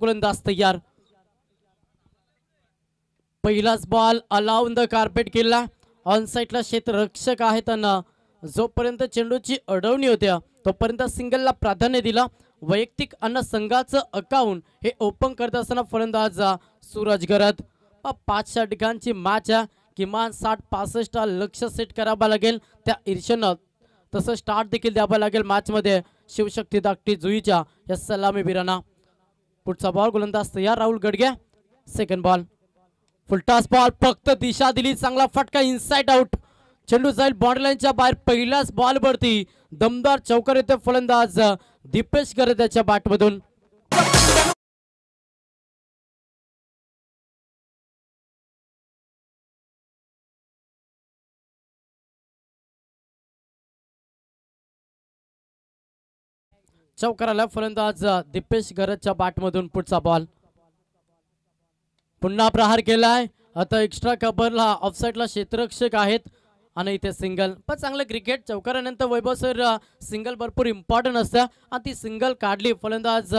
गोलंदाज तयार. पहिलाच बॉल अलाउन द कार्पेट केला. ऑन साईडला क्षेत्ररक्षक आहेत आणि जोपर्यंत चेंडूची अडवणी होत्या तोपर्यंत सिंगलला प्राधान्य दिला. वैयक्तिक अन्न संघाचं अकाउंट हे ओपन करत असताना फलंदाज सूरज गरत. 5 षटकांची मॅच आहे. किमान 60-65 लक्ष सेट करावं लागेल त्या ईर्षेनं. तसं स्टार्ट देखील द्यावं लागेल मॅचमध्ये शिवशक्ती धाकटी जुईच्या या सलामीवीरांना. पुढचा बॉल गोलंदाज तयार Rahul Gadge. Second ball full toss ball फक्त दिशा दिली. चांगला फटका इनसाइड आउट. चेंडू जाईल बाउंड्री लाईनच्या बाहेर. पहिल्याच बॉल वरती दमदार चौकार येते फलंदाज दीपेश गरत याच्या बॅटमधून. चौकार आला फलंदाज दीपेश गरतच्या बॅटमधून. पुढचा बॉल पुन्हा प्रहार केलाय. आता एक्स्ट्रा कव्हरला ऑफसाईडला क्षेत्ररक्षक आहेत आणि इथे सिंगल. पण चांगलं क्रिकेट. चौकारानंतर वैभव सर सिंगल भरपूर इम्पॉर्टंट असतं आणि ती सिंगल काढली फलंदाज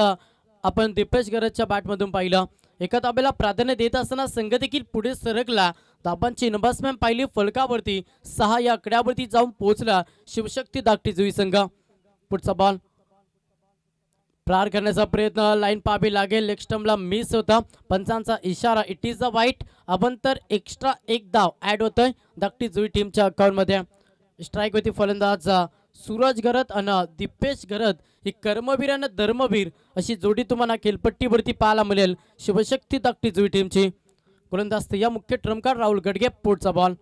आपण दीपेश गरतच्या बॅटमधून पाहिलं. एका धाब्याला प्राधान्य देत असताना संघ देखील पुढे सरकला. धाबांची इन्व्हेस्टमेंट पाहिली फलकावरती. 6 या आकड्यावरती जाऊन पोहोचला शिवशक्ती धाकटी जुई संघ. पुढचा बॉल प्रहार करण्याचा प्रयत्न. लाईन पाहावी लागेल. लेग स्टंपला मिस होता. पंचांचा इशारा. इट इज द वाईट. अभंतर एक्स्ट्रा एक धाव ऍड होतोय धाकटी जुई टीमच्या अकाउंटमध्ये. स्ट्राईक होती फलंदाज सूरज गरत आणि दीपेश गरत. ही कर्मवीर आणि धर्मवीर अशी जोडी तुम्हाला खेळपट्टीवरती पाहायला मिळेल शिवशक्ती धाकटी जुई टीमची. गोलंदाज या मुख्य ट्रम्पकार राहुल गडगे. पुढचा बॉल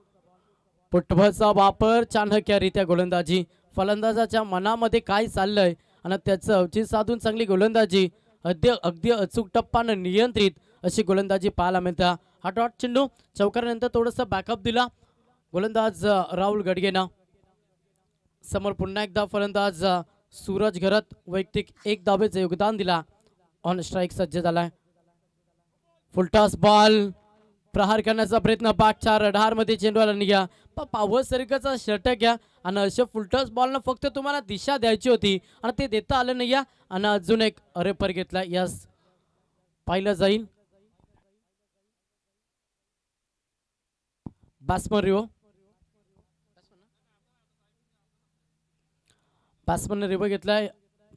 फुटबॉलचा वापर. चाणक्यरित्या गोलंदाजी. फलंदाजाच्या मनामध्ये काय चाललंय आणि त्याचं अवचित साधून चांगली गोलंदाजी. अगदी अचूक टप्पानं नियंत्रित अशी गोलंदाजी पाहायला मिळते. हा डॉट चेंडू चौकारानंतर थोडंसं बॅकअप दिला गोलंदाज राहुल गडगेनं. समोर पुन्हा एकदा फलंदाज सूरज गरत. वैयक्तिक 1 धावेचं योगदान दिला. ऑन स्ट्राईक सज्ज झालाय. फुलटॉस बॉल प्रहार करण्याचा प्रयत्न. पाठच्या रडारमध्ये चेंडूला निघा. पावर सर्कलचा षटक घ्या आणि अशा फुलटॉस बॉलनं फक्त तुम्हाला दिशा द्यायची होती आणि ते देता आलं नाही. आणि अजून एक रेपर घेतला. यस पाहिलं जाईल. Batsman Rio. बॅट्समन रिओ घेतलाय.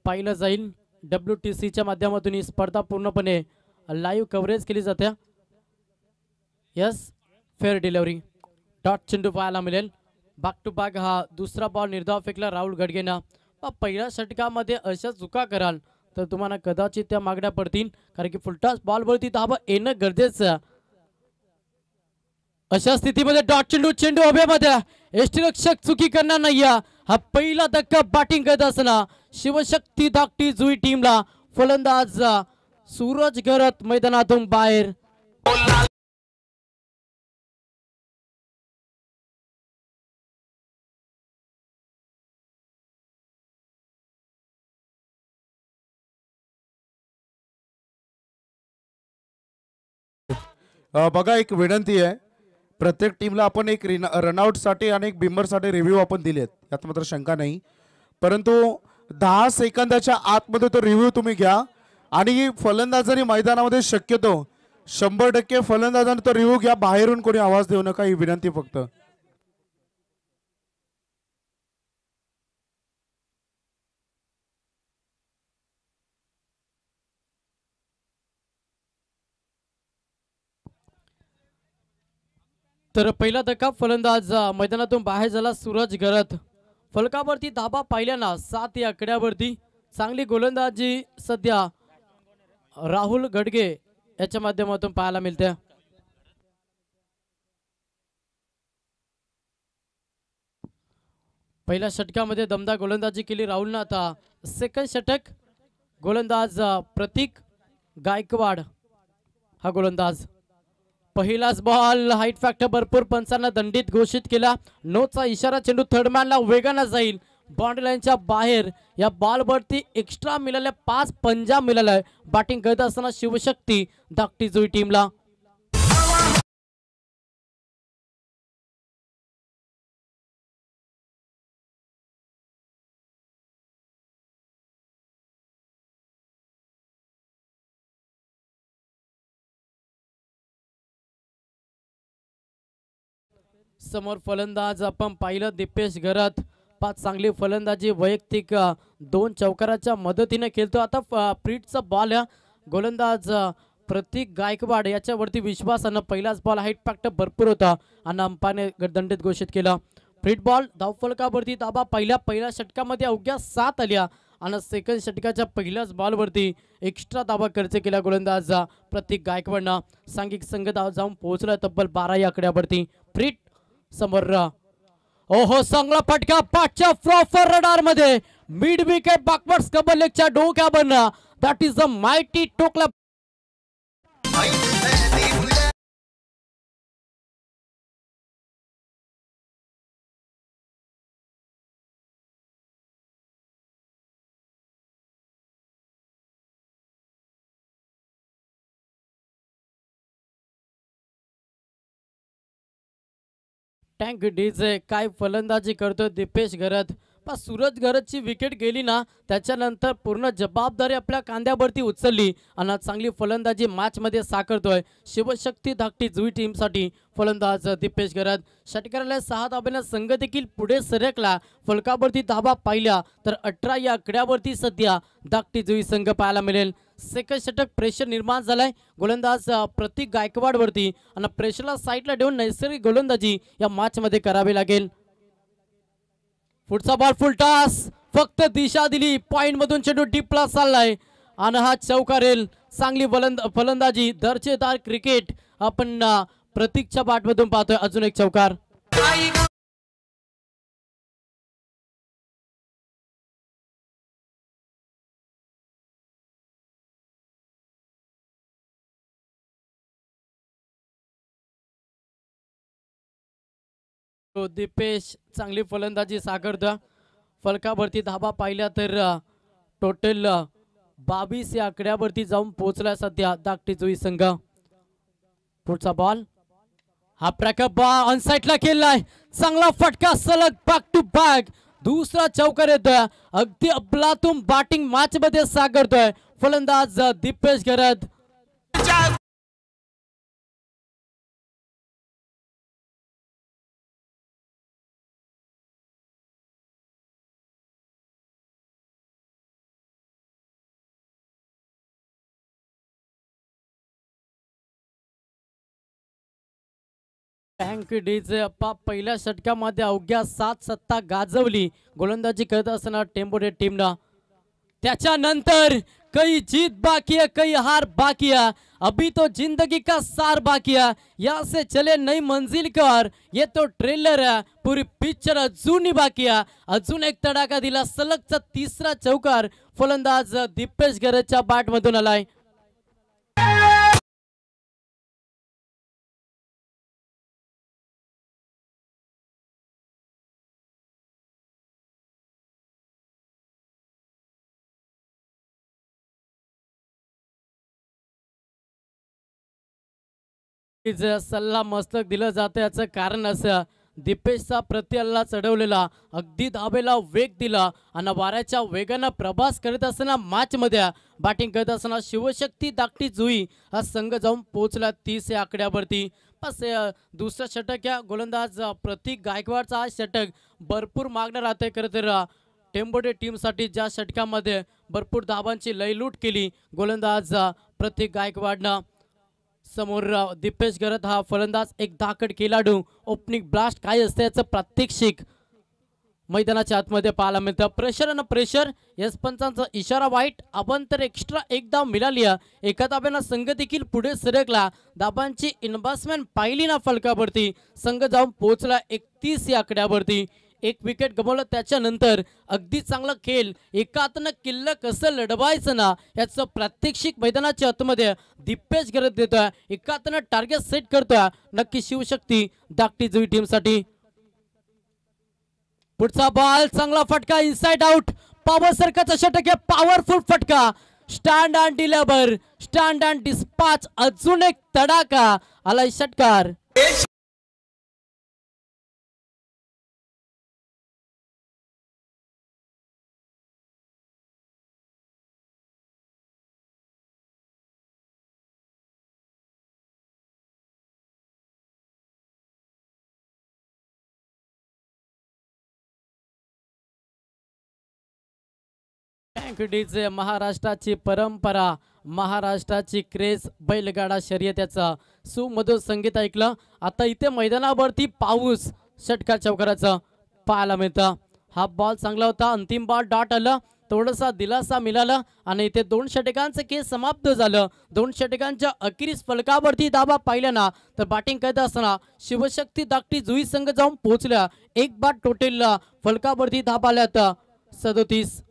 पाहिलं जाईल. WTCच्या माध्यमातून ही स्पर्धा पूर्णपणे लाईव्ह कव्हरेज केली जाते. Yes fair delivery. डॉट चेंडू पाहायला मिळेल. बॅक टू बॅक हा दुसरा बॉल निर्धाव फेकला राहुल गडगेनं. पहिल्या षटकामध्ये अशा चुका कराल तर तुम्हाला कदाचित त्या मागण्या पडतील. कारण की फुलटॉस बॉलवरती धाबा येणं गरजेचं. अशा स्थितीमध्ये डॉट चेंडू हवेमध्ये. यष्टीरक्षक चुकी करणार नाही. हा पहिला धक्का बॅटिंग करत असताना शिवशक्ती धाकटी जुई टीमला. फलंदाज सूरज गरत मैदानातून बाहेर. बघा एक विनंती आहे. प्रत्येक टीमला आपण एक रनआउटसाठी आणि एक बिंबरसाठी रिव्ह्यू आपण दिलेत यात मात्र शंका नाही. परंतु 10 सेकंदाच्या आतमध्ये तो रिव्ह्यू तुम्ही घ्या आणि फलंदाजांनी मैदानामध्ये शक्यतो 100% फलंदाजांनी तो रिव्ह्यू घ्या. बाहेरून कोणी आवाज देऊ नका ही विनंती फक्त. तर पहिला धक्का फलंदाज मैदानातून बाहेर झाला सूरज गरत. फलकावरती धाबा पाहिल्याना 7 या आकड्यावरती. चांगली गोलंदाजी सध्या राहुल गडगे याच्या माध्यमातून पाहायला मिळते. पहिल्या षटकामध्ये दमदार गोलंदाजी केली राहुलनं. आता सेकंड षटक. गोलंदाज प्रतीक गायकवाड हा गोलंदाज. पहिलाच बॉल हाईट फॅक्टर भरपूर. पंचांना दंडित घोषित केला. नोचा इशारा. चेंडू थर्डमॅनला वेगानं जाईल बाउंड्री लाईनच्या बाहेर. या बॉलवरती एक्स्ट्रा मिळाल्या 5 पंजा मिळालाय बॅटिंग करत असताना शिवशक्ती धाकटी जुई टीमला. समोर फलंदाज आपण पाहिलं दीपेश घरत. पाच चांगली फलंदाजी वैयक्तिक दोन चौकाराच्या मदतीने खेळतो. आता प्रीटचा बॉल या गोलंदाज प्रतीक गायकवाड याच्यावरती विश्वासानं पहिलाच बॉल हाईट फॅक्टर भरपूर होता आणि अंपाने दंडित घोषित केला. फ्रीट बॉल धावफलकावरती दाबा पहिल्या षटकामध्ये अवघ्या 7 आल्या आणि सेकंड षटकाच्या पहिल्याच बॉलवरती एक्स्ट्रा दाबा खर्च केला गोलंदाज प्रतीक गायकवाडनं. सांघिक संघ जाऊन पोहोचला तब्बल 12 या आकड्यावरती. फ्रीट समोर ओहो चांगला फटका पाठच्या फ्लॉपर रडार मध्ये मिड विकेट बॅकवर्ड्स कबल लेगच्या डोक्यावरनं. दॅट इज अ मायटी टोकला. टँक डीजे काय फलंदाजी करतोय दीपेश घरत. पण सूरज घरतची विकेट गेली ना त्याच्यानंतर पूर्ण जबाबदारी आपल्या कांद्यावरती उचलली आणि चांगली फलंदाजी मॅचमध्ये साकारतोय शिवशक्ती धाकटी जुई टीमसाठी फलंदाज दीपेश घरत. षटकाराला 6 धाब्याने संघ देखील पुढे सरकला. फलकावरती धाबा पाहिल्या तर 18 या आकड्यावरती सध्या धाकटी जुई संघ पाहायला मिळेल. सेकंड षटक प्रेशर निर्माण झालाय गोलंदाज प्रतीक गायकवाड वरती आणि प्रेशरला साईडला ठेवून नैसर्गिक गोलंदाजी या मॅच मध्ये करावी लागेल. पुढचा बॉल फुल टॉस फक्त दिशा दिली पॉइंट मधून चेंडू डीपला चाललाय आणि हा चौकारेल. चांगली फलंदाजी दर्जेदार क्रिकेट आपण प्रतीकच्या बॅटमधून पाहतोय. अजून एक चौकार. दीपेश चांगली फलंदाजी साकारतो. फलकावरती धाबा पाहिल्या तर टोटल 22 या आकड्यावरती जाऊन पोहोचला सध्या धाकटी जुई संघ. पुढचा बॉल हा प्रकल्प ऑनसाइडला खेळलाय. चांगला फटका सलग बॅक टू बॅक. दुसरा चौकार येतोय. अगदी अफलातून बॅटिंग मॅच मध्ये साकारतोय फलंदाज दीपेश घरत. टँक डीजे पहिल्या षटकामध्ये अवघ्या 7 सत्ता गाजवली गोलंदाजी करत असताना टेम्पोडे टीमनं. त्याच्यानंतर कई जीत बाकी है कई हार बाकी है अभी तो जिंदगी का सार बाकी है यहाँ से चले नई मंजिल कर ये तो ट्रेलर है पूरी पिक्चर अजूनही बाकी है. अजून एक तडाखा दिला सलगचा तिसरा चौकार फलंदाज दीपेश घरतच्या बॅट मधून आलाय. सल्ला मस्तक दिलं जातं याचं कारण असं दीपेशचा प्रत्यल्ला चढवलेला अगदी धाबेला वेग दिला आणि वाऱ्याच्या वेगानं प्रवास करत असताना मॅच मध्ये बॅटिंग करत असताना शिवशक्ती धाकटी जुई हा संघ जाऊन पोहोचला 30 या आकड्यावरती. बस दुसरा षटक या गोलंदाज प्रतीक गायकवाडचा हा षटक भरपूर मागणं राहते. खरं तर टेम्पोडे टीमसाठी ज्या षटकामध्ये भरपूर धाबांची लयलूट केली गोलंदाज प्रतीक गायकवाडनं. समोर दीपेश घरत हा फलंदाज एक धाकड खेळाडू. ओपनिंग ब्लास्ट काय असते याचं प्रात्यक्षिक मैदानाच्या आतमध्ये पाहायला मिळतं. प्रेशर आणि प्रेशर यस पंचांचा इशारा वाईट. आपण तर एक्स्ट्रा एक धाव मिळाली. एका धाब्यानं संघ देखील पुढे सरकला. धाबांची इन्व्हेस्टमेंट पाहिली ना फलकावरती संघ जाऊन पोहोचला 31 या आकड्यावरती. एक विकेट गमावलं त्याच्यानंतर अगदी चांगला खेळ एका हातानं किल्ला कसं लढवायचं ना याचं प्रात्यक्षिक मैदानाच्या आतमध्ये दीपेश घरत देतोय. एका हातानं टार्गेट सेट करतोय. नक्की शिवशक्ती धाकटी जुई टीमसाठी. पुढचा बॉल चांगला फटका इनसाइड आउट. पॉवर सरकाचा षटक आहे. पॉवरफुल फटका. Stand and deliver stand and dispatch. अजून एक तडाखा आलाय षटकार. Thank you DJ. महाराष्ट्राची परंपरा, महाराष्ट्राची क्रेज, बैलगाडा शर्यतीचा सुमधुर संगीत ऐकलं. आता इथे मैदानावरती पाऊस षटकार चौकाराचा पाहायला मिळतं. हा बॉल चांगला होता, अंतिम बॉल डॉट आलं, थोडासा दिलासा मिळाला आणि इथे 2 षटकांचं खेळ समाप्त झालं. 2 षटकांच्या अखेरीस फलकावरती दाबा पाहिला ना तर बॅटिंग करत असताना शिवशक्ती धाकटी जुई संघ जाऊन पोहोचल्या. एक बाद टोटल फलकावरती धाबा आल्यात 37.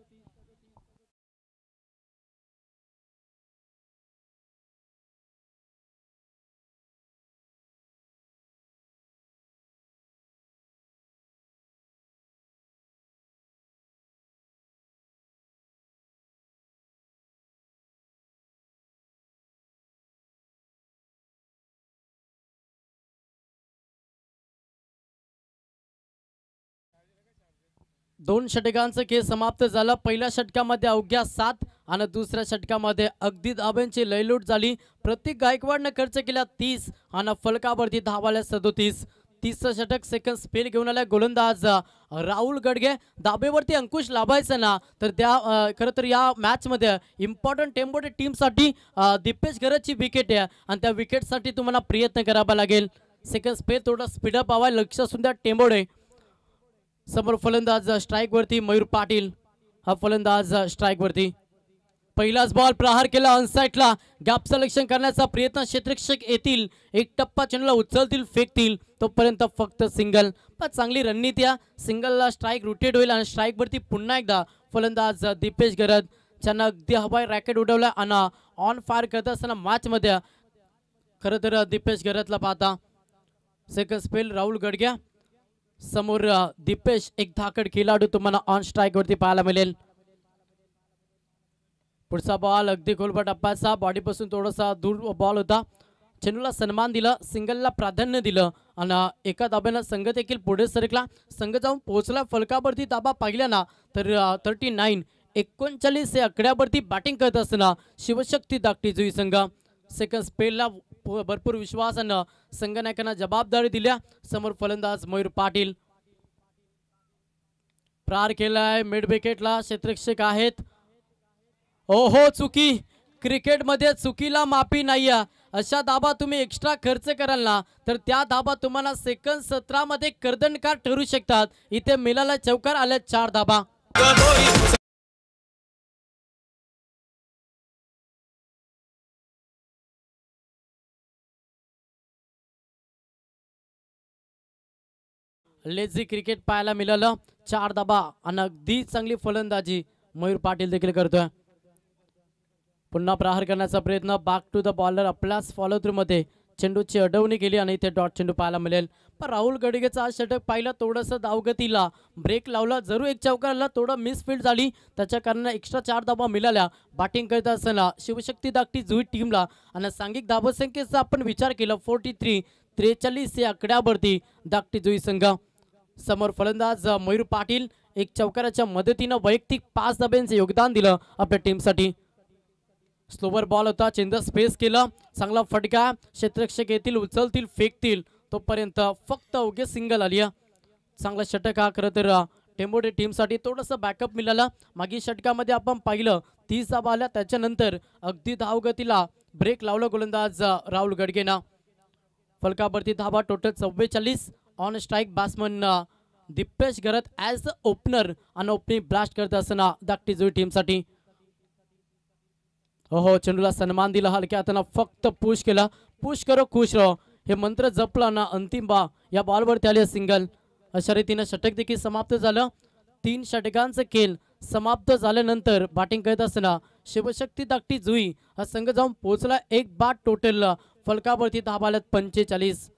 दोन षटकांचं खेळ समाप्त झालं. पहिल्या षटकामध्ये अवघ्या 7 आणि दुसऱ्या षटकामध्ये अगदी धाब्यांची लयलूट झाली. प्रत्येक गायकवाडनं खर्च केला 30 आणि फलकावरती धावाल्या 37. 30चं षटक सेकंड स्पेल घेऊन आल्या गोलंदाज राहुल गडगे. धाबेवरती अंकुश लाभायचं ना तर त्या खरं तर या मॅचमध्ये इम्पॉर्टंट टेम्पोटे टीमसाठी दिपेश गरजची विकेट आहे आणि त्या विकेटसाठी तुम्हाला प्रयत्न करावा लागेल. सेकंड स्पेल थोडा स्पीडअप हवा, लक्ष असून द्या टेंबोडे. समोर फलंदाज स्ट्राइक वरती मयूर पाटील, हा फलंदाज स्ट्राइक वरती. पहिलाच बॉल प्रहार केला अनसाइडला. गॅप सिलेक्शन करण्याचा प्रयत्न, क्षेत्ररक्षक येतील, एक टप्पा चेंडूला उचलतील, फेकतील, तोपर्यंत फक्त सिंगल. पण चांगली रणनीती आहे. सिंगलला स्ट्राइक रोटेट होईल आणि स्ट्राइक वरती पुन्हा एकदा फलंदाज दिपेश गरज ज्यांना अगदी हवाई रॅकेट उडवला आणि ऑन फायर करत असताना मॅच मध्ये खरं तर दिपेश गरजला पाहता. सेकंड स्पेल राहुल गडग्या समोर दिपेश, एक धाकड खेळाडू तुम्हाला ऑन स्ट्राइक वरती पाहायला मिळेल. पुढचा बॉल अगदी खोलवर टप्प्याचा, बॉडीपासून थोडासा दूर बॉल होता. चेंडूला सन्मान दिला, सिंगलला प्राधान्य दिलं आणि एका दाब्यानं संघ देखील पुढे सरकला. संघ जाऊन पोहोचला. फलकावरती दाबा पाहिला ना तर 39 या आकड्यावरती बॅटिंग करत असताना शिवशक्ती धाकटी जुई संघ. सेकंड स्पेलला भरपूर विश्वासानं संघनायकांना जबाबदारी दिल्या. समोर फलंदाज मयूर पाटील. प्रहार केलाय मिड विकेटला, क्षेत्ररक्षक आहेत. ओहो, चुकी. क्रिकेटमध्ये चुकीला माफी नाही. अशा धाबा तुम्ही एक्स्ट्रा खर्च कराल ना तर त्या धाबा तुम्हाला सेकंड सत्रामध्ये कर्दनकार ठरू शकतात. इथे मिलाला चौकार आले 4 धाबा. लेझी क्रिकेट पाहायला मिळालं. 4 धाबा आणि अगदी चांगली फलंदाजी मयूर पाटील देखील करतोय. पुन्हा प्रहार करण्याचा प्रयत्न, बॅक टू द बॉलर. आपल्याच फॉलो थ्रू मध्ये चेंडूची अडवणी केली आणि इथे डॉट चेंडू पाहायला मिळेल. पण राहुल गडगेचा हा षटक पाहिला, थोडंसं धावगतीला ब्रेक लावला, जरूर एक चौकारला थोडं मिसफील्ड झाली, त्याच्या कारणाने एक्स्ट्रा 4 धाबा मिळाल्या. बॅटिंग करत असताना शिवशक्ती धाकटी जुई टीमला आणि सांघिक धावसंख्येचा आपण विचार केला 43 या आकड्यावरती धाकटी जुई संघ. समोर फलंदाज मयूर पाटील, एक चौकाराच्या मदतीनं वैयक्तिक 5 धाब्यांचे योगदान दिलं आपल्या टीमसाठी. स्लोवर बॉल होता, चेंडू स्पेस केला, चांगला फटका, क्षेत्ररक्षक येतील, उचलतील, फेकतील, तोपर्यंत फक्त अवघे सिंगल आली. चांगला षटक हा खरं तर टेंबोडे टीमसाठी. थोडंसं बॅकअप मिळाला. मागील षटकामध्ये आपण पाहिलं 30 धाबा आल्या, त्याच्यानंतर अगदी धावगतीला ब्रेक लावलं गोलंदाज राहुल गडगेना. फलकावरती धाबा total 44. On strike batsman Dipesh Garaj as a opener आणि ओपनिंग ब्लास्ट करत असताना धाकटी जुई टीमसाठी. हो, चेंडूला सन्मान दिला, हलक्या हातानं फक्त पुश केला. पुश करो खुश रहो हे मंत्र जपला ना अंतिम बा या बॉलवरती आले सिंगल. अशा रीतीनं षटक देखील समाप्त झालं. 3 षटकांचं खेळ समाप्त झाल्यानंतर बॅटिंग करत असताना शिवशक्ती धाकटी जुई हा संघ जाऊन पोहोचला. एक बाद टोटल फलकावरती धाबा आल्यात 45.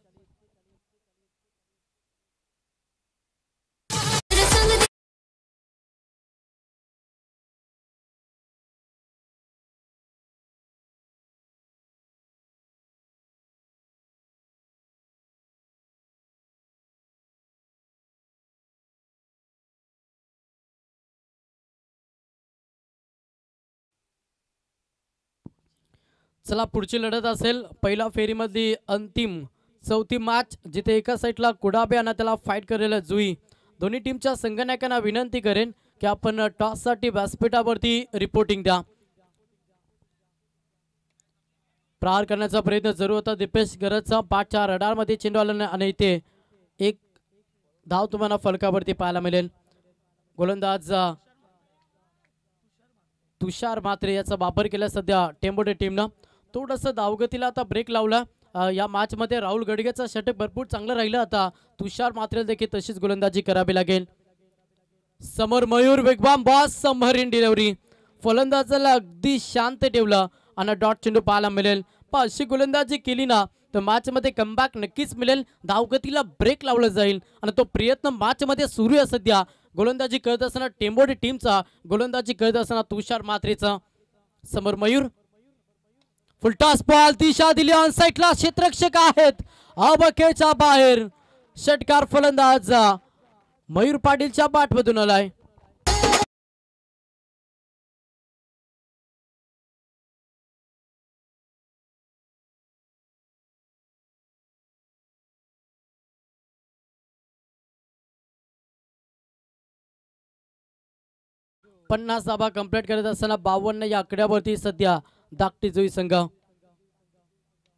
चला, पुढची लढत असेल पहिल्या फेरीमधली अंतिम 4थी मॅच, जिथे एका साईडला कुडाबे आणि त्याला फाईट करेल जुई. दोन्ही टीमच्या संघनायकांना विनंती करेन की आपण टॉस साठी व्यासपीठावरती रिपोर्टिंग द्या. प्रहार करण्याचा प्रयत्न जरूर होता दीपेश गरजचा. पाठच्या रडारमध्ये चेंडू आला आणि इथे एक धाव तुम्हाला फलकावरती पाहायला मिळेल. गोलंदाज तुषार म्हात्रे याचा वापर केला सध्या टेंबोडे टीमनं. थोडंसं धावगतीला आता ब्रेक लावला. या मॅच मध्ये राहुल गडगेचा षटक भरपूर चांगलं राहिलं. आता तुषार म्हात्रेला देखील तशीच गोलंदाजी करावी लागेल. समोर मयूर वेगवान बॉस समर इन डिलिव्हरी. फलंदाजाला अगदी शांत ठेवलं आणि डॉट चेंडू पाहायला मिळेल. पण अशी गोलंदाजी केली ना तर मॅच मध्ये कमबॅक नक्कीच मिळेल. धावगतीला ब्रेक लावलं जाईल आणि तो प्रयत्न मॅच मध्ये सुरू आहे सध्या. गोलंदाजी करत असताना टेंबोडे टीमचा, गोलंदाजी करत असताना तुषार म्हात्रेचा. समोर मयूर फुलटॉस बॉल दिशा दिली ऑन साइडला. क्षेत्ररक्षक आहेत अबकेच्या बाहेर. षटकार फलंदाज मयूर पाटीलच्या बॅटमधून आलाय. पन्नास धाबा कंप्लीट करत असताना 52 या आकड्यावरती सध्या धाकटी जुई संघ.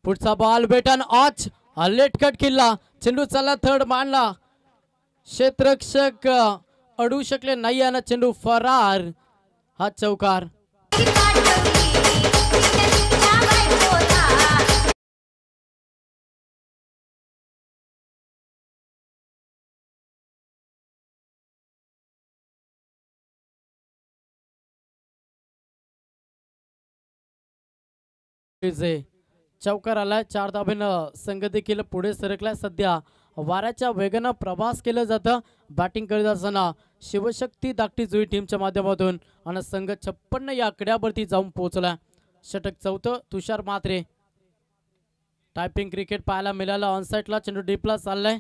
पुढचा बॉल बेटन ऑच लेटकट किल्ला. चेंडू चालला थर्ड मांडला. क्षेत्ररक्षक अडू शकले नाही आणि चेंडू फरार. हा चौकार. चौकार आलाय. 4 धाब्यानं संघ देखील पुढे सरकलाय. सध्या वाऱ्याच्या वेगानं प्रवास केलं जातं बॅटिंग करत असताना शिवशक्ती धाकटी जुई टीमच्या माध्यमातून आणि संघ 56 या आकड्यावरती जाऊन पोहोचला. षटक चौथं तुषार म्हात्रे. टायपिंग क्रिकेट पाहायला मिळालं. ऑनसाइडला चेंडू डीपला चाललाय.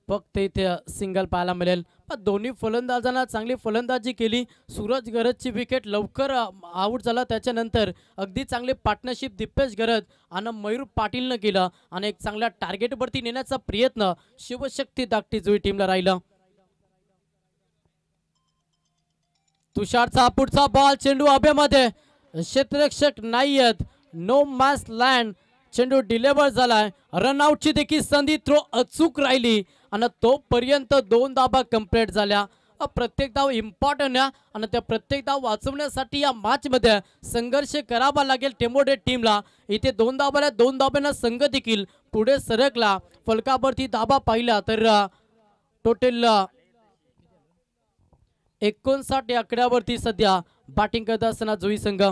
फक्त इथे सिंगल पाहायला मिळेल. पण दोन्ही फलंदाजांना चांगली फलंदाजी केली. सूरज गरजची विकेट लवकर आऊट झाला. त्याच्यानंतर अगदी चांगले पार्टनरशिप दीपेश गरज आणि मयूर पाटीलनं केलं आणि एक चांगल्या टार्गेटवरती नेण्याचा प्रयत्न शिवशक्ती धाकटी जुई टीमला राहिला. तुषारचा पुढचा बॉल. चेंडू हवेमध्ये. क्षेत्ररक्षक नाही आहेत. No match land. चेंडू डिलिव्हर झालाय. रनआउटची देखील संधी थ्रो अचूक राहिली आणि तोपर्यंत 2 धाबा कंप्लीट झाल्या. प्रत्येक धाव इम्पॉर्टंट आहे आणि त्या प्रत्येक धाव वाचवण्यासाठी या मॅच मध्ये संघर्ष करावा लागेल टेंबोडे टीमला. इथे 2 धाब्याला 2 धाब्यानं संघ देखील पुढे सरकला. फलकावरती धाबा पाहिला तर टोटल 59 आकड्यावरती सध्या बॅटिंग करत असताना जुई संघ.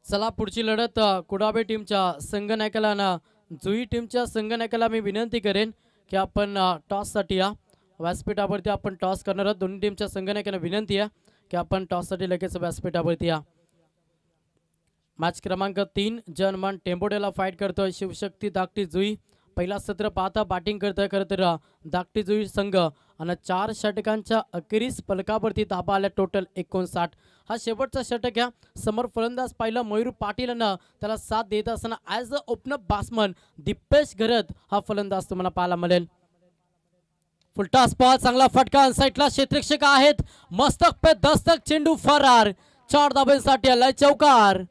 चला पुढची लढत कुडाबे टीमच्या संघनायकाला ना जुई टीमच्या संघनायकाला मी विनंती करेन की आपण टॉससाठी या. व्यासपीठावरती आपण टॉस करणार आहोत. दोन्ही टीमच्या संघनायकांना विनंती आहे की आपण टॉससाठी लगेच व्यासपीठावरती या. मॅच क्रमांक 3 जनमान टेंबोडेला फाईट करतोय शिवशक्ती धाकटी जुई. पहिला सत्र पाहता बॅटिंग करतोय खरं तर धाकटी जुई संघ आणि 4 षटकांच्या अखेरीस फलकावरती धाबा आल्या टोटल 59. हा शेवटचा षटक आहे. समोर फलंदाज पाहिलं मयूर पाटीलनं त्याला साथ देत असताना as a opener batsman Deepesh गरज हा फलंदाज तुम्हाला पाहायला मिळेल. Full toss ball. चांगला फटका साईडला. क्षेत्ररक्षक आहेत. मस्तक पे दस्तक. चेंडू फरार. 4 धाब्यांसाठी आलाय चौकार.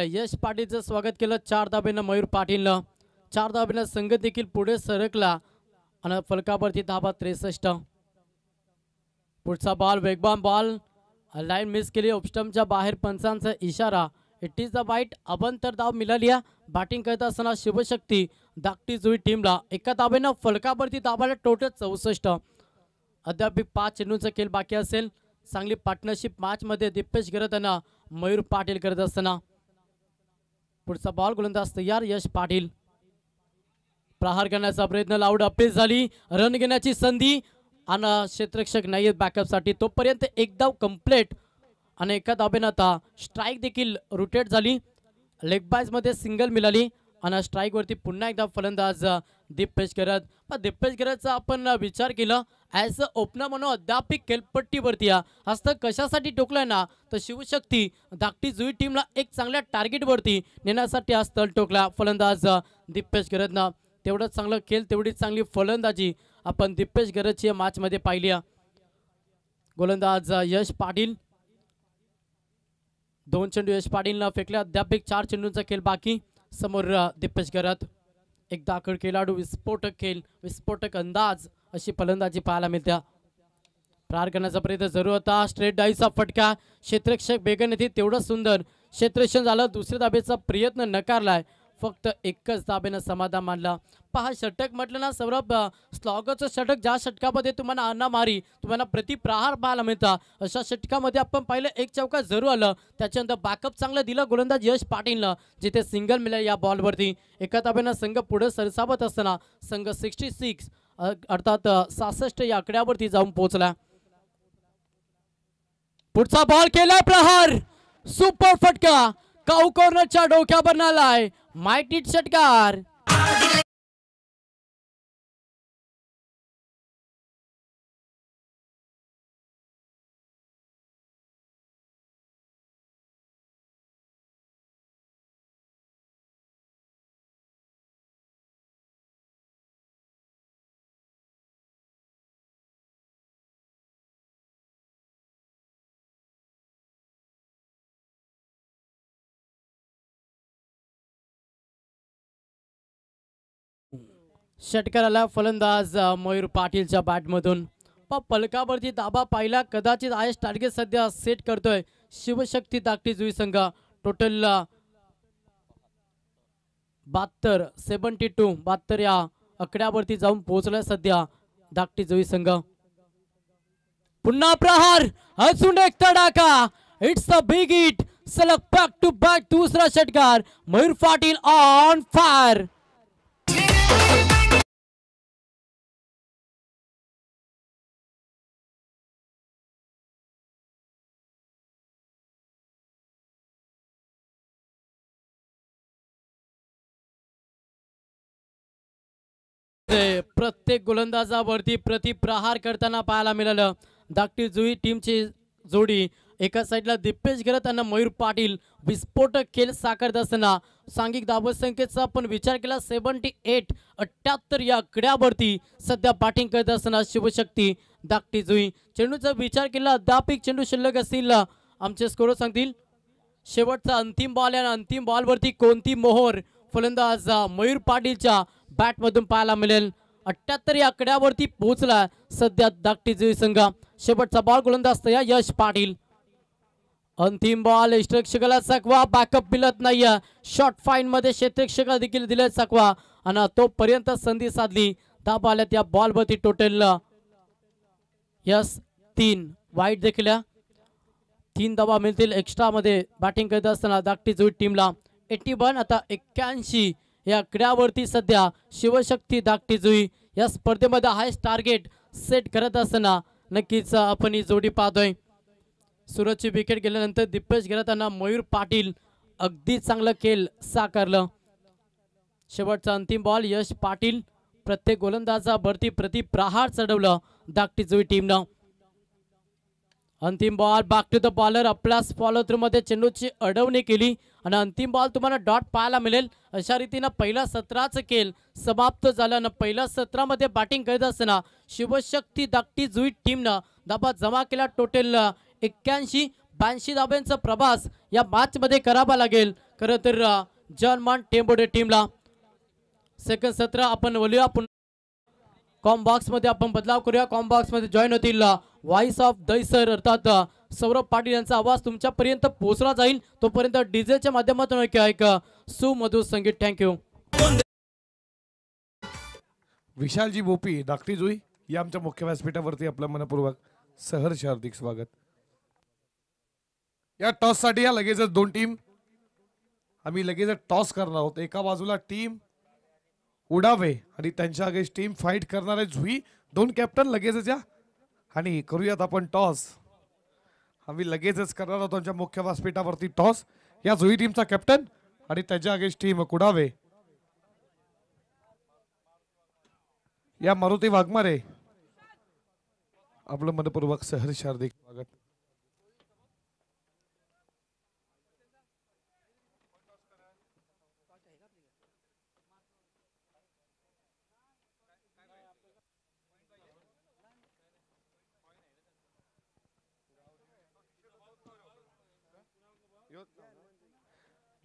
यश पाटीलचं स्वागत केलं 4 धाब्यानं मयूर पाटीलनं. 4 धाब्यानं संघ देखील पुढे सरकला. आणि फलकावरती धाबा 63. पुढचा बॉल वेगवान बॉल, लाईन मिस केली, ऑफस्टम्पच्या बाहेर पंचांचा इशारा. इट इज द वाईट. अबंतर धाव मिळाली आहे. बॅटिंग करत असताना शिवशक्ती धाकटी जुई टीमला एका धावेनं फलकावरती धावायला टोटल 64. अद्याप 5 चेंडूंचा खेळ बाकी असेल. चांगली पार्टनरशिप मॅच मध्ये दिपेश गरत आणि मयूर पाटील करत असताना पुढचा बॉल गोलंदाज तयार. यश पाटील प्रहार करण्याचा प्रयत्न, लाऊड अपील झाली, रन घेण्याची संधी आणि क्षेत्ररक्षक नाही आहेत बॅकअपसाठी. तोपर्यंत एक धाव कंप्लीट आणि एका धावेनं आता स्ट्राईक देखील रोटेट झाली. लेग बायज मध्ये सिंगल मिळाली आणि स्ट्राईक वरती पुन्हा एकदा फलंदाज दिपेश गरत. पण दिपेश गरतचा आपण विचार केला ॲज अ ओपनर म्हणून अद्याप खेळपट्टीवरती हस्त कशासाठी टोकलाय ना, तर शिवशक्ती धाकटी जुई टीमला एक चांगल्या टार्गेटवरती नेण्यासाठी हा स्थळ टोकला फलंदाज दिपेश गरतनं. तेवढंच चांगलं खेळ, तेवढीच चांगली फलंदाजी आपण दिपेश गरतची या मॅच मध्ये पाहिली. गोलंदाज यश पाटील, 2 चेंडू यश पाटीलनं फेकले. अद्याप 4 चेंडूंचा खेळ बाकी. समोर दिपेश गरत. एक दाखल खेळाडू, विस्फोटक खेळ, विस्फोटक अंदाज अशी फलंदाजी पाहायला मिळते. प्रहार करण्याचा प्रयत्न जरूर होता. स्ट्रेट डाईचा फटका, क्षेत्ररक्षक बेगन येथे तेवढं सुंदर क्षेत्ररक्षण झालं. दुसऱ्या धाबेचा प्रयत्न नकारलाय, फक्त एकच धाबेनं समाधान मानला. पहा षटक म्हटलं ना सौरभ, स्लॉगरचं षटक ज्या षटकामध्ये तुम्हाला अनामारी, तुम्हाला प्रतिप्रहार पाहायला मिळतात, अशा षटकामध्ये आपण पाहिलं एक चौका जरूर आलं. त्याच्यानंतर बॅकअप चांगलं दिलं गोलंदाज यश पाटीलनं, जिथे सिंगल मिळालं या बॉलवरती. एका धाबेनं संघ पुढे सरसावत असताना संघ 66 अर्थात 66 या आकड्यावरती जाऊन पोहोचला. पुढचा बॉल केला प्रहार, सुपर फटका, काऊ कॉर्नरच्या डोक्यावर नालाय, मायटी षटकार. षटकाराला फलंदाज मयूर पाटीलच्या बॅटमधून. पलकावरती दाबा पाहिला, कदाचित आयस टार्गेट सध्या सेट करतोय शिवशक्ती धाकटी जुई संघ. टोटल 72 या आकड्यावरती जाऊन पोहोचलाय सध्या धाकटी जुई संघ. पुन्हा प्रहार, अजून एक तडाखा, इट्स अ बिग हिट, सलग बॅक टू बॅक दुसरा षटकार. Mayur Patil on fire. प्रत्येक गोलंदाजावरती प्रतिप्रहार करताना पाहायला मिळालं. धाकटी जुई टीमची जोडी एका साईडला दिपेश गरत आणि मयूर पाटील विस्फोटक खेळ साकारत असताना सांघिक धावसंख्येचा आपण विचार केला 78 या आकड्यावरती सध्या बॅटिंग करत असताना शिवशक्ती धाकटी जुई. चेंडूचा विचार केला, अद्याप चेंडू शिल्लक असतील, आमचे स्कोर सांगतील. शेवटचा अंतिम बॉल आणि अंतिम बॉलवरती कोणती मोहर फलंदाज मयूर पाटीलच्या बॅटमधून पाहायला मिळेल. 78 या आकड्यावरती पोहोचला सध्या धाकटी जुई संघ. शेवटचा बॉल गोलंदाज तयार यश पाटील. अंतिम बॉल, क्षेत्ररक्षकाला चकवा, बॅकअप मिळत नाही. शॉर्ट फाईन मध्ये क्षेत्ररक्षकाला देखील दिले चकवा आणि तोपर्यंत संधी साधली. धाबा आल्या त्या बॉलवरती. टोटल यस 3 वाईट देखील 3 धाबा मिळतील एक्स्ट्रा मध्ये बॅटिंग करत असताना धाकटी जुई टीमला. 81 आता 81 या आकड्यावरती सध्या शिवशक्ती धाकटी जुई या स्पर्धेमध्ये हायस्ट टार्गेट सेट करत असताना नक्कीच आपण ही जोडी पाहतोय. सूरजची विकेट गेल्यानंतर दिपेश गरताना मयूर पाटील अगदी चांगलं खेळ साकारलं. शेवटचा अंतिम बॉल यश पाटील. प्रत्येक गोलंदाजावरती प्रतिप्रहार चढवलं धाकटी जुई टीमनं. अंतिम ball, back to the bowler, आपल्या फॉलो थ्रू मध्ये चेंडूची अडवणी केली आणि अंतिम बॉल तुम्हाला डॉट पाहायला मिळेल. अशा रीतीनं पहिला सत्राचं खेळ समाप्त झालं आणि पहिल्या सत्रामध्ये बॅटिंग करत असताना शिवशक्ती धाकटी जुई टीमनं धाबा जमा केला. टोटल 81-82 धाब्यांचा प्रवास या मॅच मध्ये करावा लागेल खरं तर जर्मन टेम्पोडे टीमला. सेकंड सत्र आपण बोलूया. कॉम बॉक्स मध्ये आपण बदलाव करूया. कॉम बॉक्स मध्ये जॉईन होतील व्हॉइस ऑफ दैसर अर्थात सौरभ पाटील यांचा आवाज तुमच्यापर्यंत पोहोचला जाईल. तोपर्यंत डीजेच्या माध्यमातून एक सुमधुर संगीत. थँक्यू. विशालजी बोपी धाकटी जुई या आमच्या मुख्य व्यासपीठावरती आपलं मनपूर्वक सहर्ष हार्दिक स्वागत. या टॉस साठी या लगेचच दोन टीम आम्ही लगेचच टॉस करणार आहोत. एका बाजूला टीम उडावे आणि त्यांच्या अगेन्स्ट टीम फाईट करणार आहे जुई. दोन कॅप्टन लगेचच या आणि करूयात आपण टॉस. आम्ही लगेचच करणार आहोत आमच्या मुख्य व्यासपीठावरती टॉस. या जुई टीमचा कॅप्टन आणि त्याच्या अगेन्स्ट टीम कुडावे या मारुती वाघमारे आपलं मनपूर्वक सहर्ष हार्दिक स्वागत.